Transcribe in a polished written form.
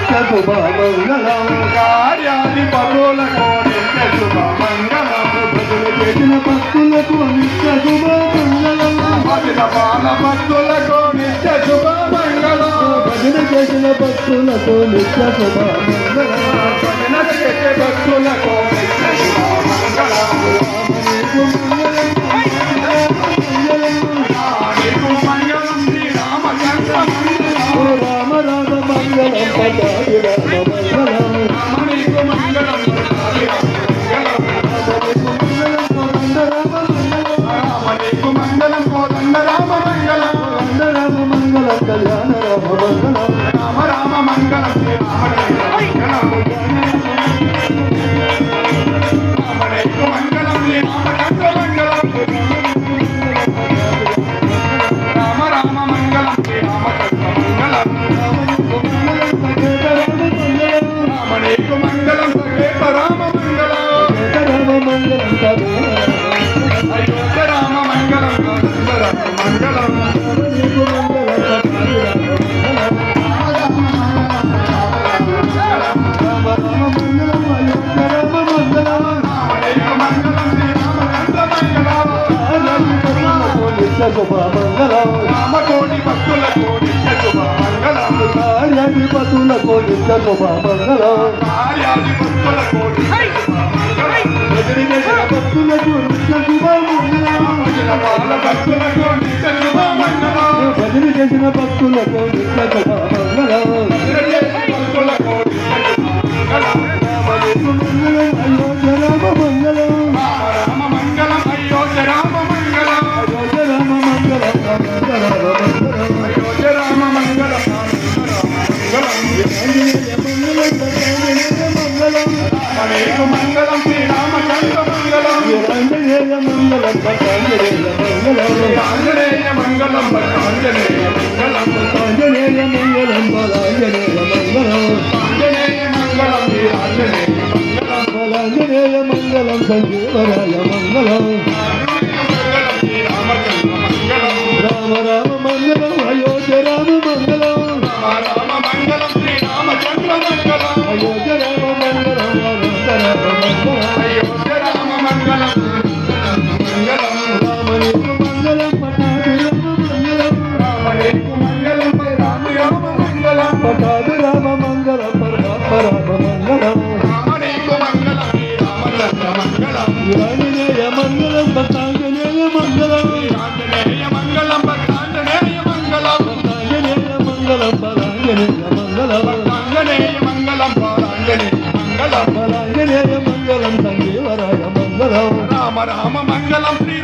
నిత్య శుభమంగళం కార్యాధిపతులకు నిత్య శుభమంగళం భజన చేసిన భక్తులకు నిత్య శుభమంగళం భజన బాల భక్తులకు నిత్య శుభమంగళం భజన చేసిన భక్తులకు నిత్య శుభమంగళం భజన చేసే భక్తులకు నిత్య శుభమంగళం నీకు మంగళం శ్రీరామచంద్ర రామ రామ మంగళం పటాభి రామ మంగళం నీకు మంగళం నీకు మంగళం కోదండ రామ మంగళం రామ మంగళం కళ్యాణ రామ మంగళం రామ రామ మంగళం రామనేకు మంగళం శ్రీరామచంద్ర మంగళం రామ రామ మంగళం శ్రీరామచంద్ర మంగళం రామనేకు మంగళం సకేత రామ మంగళం రామ మంగళం అయోధ్య రామ మంగళం మంగళం శుభమంగళం రామకోటి భక్తులకు నిత్య శుభమంగళం కార్యాధిపతులకు నిత్య శుభమంగళం కార్యాధిపతులకు నిత్య శుభమంగళం భక్తులకు నిత్య శుభమంగళం భజన బాల భక్తులకు నిత్య శుభమంగళం భజన చేసిన భక్తులకు నిత్య శుభమంగళం భజన చేసే భక్తులకు నిత్య శుభమంగళం అయోధ్య రామ మంగళం రామ మంగళం అయోధ్య రామ మంగళం అయోధ్య రామ మంగళం అయోధ్య రామ మంగళం అనేక మంగళం శ్రీరామచంద్ర మంగళం ఆంజనేయ మంగళం ఆంజనేయ మంగళం ఆంజనేయ మంగళం ఆంజనేయ మంగళం ఆంజనేయ మంగళం ఆంజనేయ మంగళం ఆంజనేయ మంగళం ఆంజనేయ మంగళం సంజీవరాయ మంగళం రామచంద్ర మంగళం రామ రామ మంగళం అయోధ్య రామ మంగళం రామ మంగళం శ్రీరామచంద్ర మంగళం అయోధ్య రామ మంగళం అనంత రామ మంగళం అయోధ్య రామ మంగళం మంగళం రామనీకు మంగళం పటాభి రామ మంగళం రామనేకు మంగళం రామ రామ మంగళం పటాభి రామ మంగళం పరమాత్మ రామ మంగళం రామనేకు మంగళం రామచంద్ర మంగళం ఆంజనేయ మంగళం భక్తాంజనేయ మంగళం ఆంజనేయ మంగళం భక్తాంజనేయ మంగళం ఆంజనేయ మంగళం బలాంజనేయ మంగళం ఆంజనేయ మంగళం ఆంజనేయ మంగళం బలాంజనేయ మంగళం సంజీవరాయ మంగళం రామ రామ మంగళం శ్రీ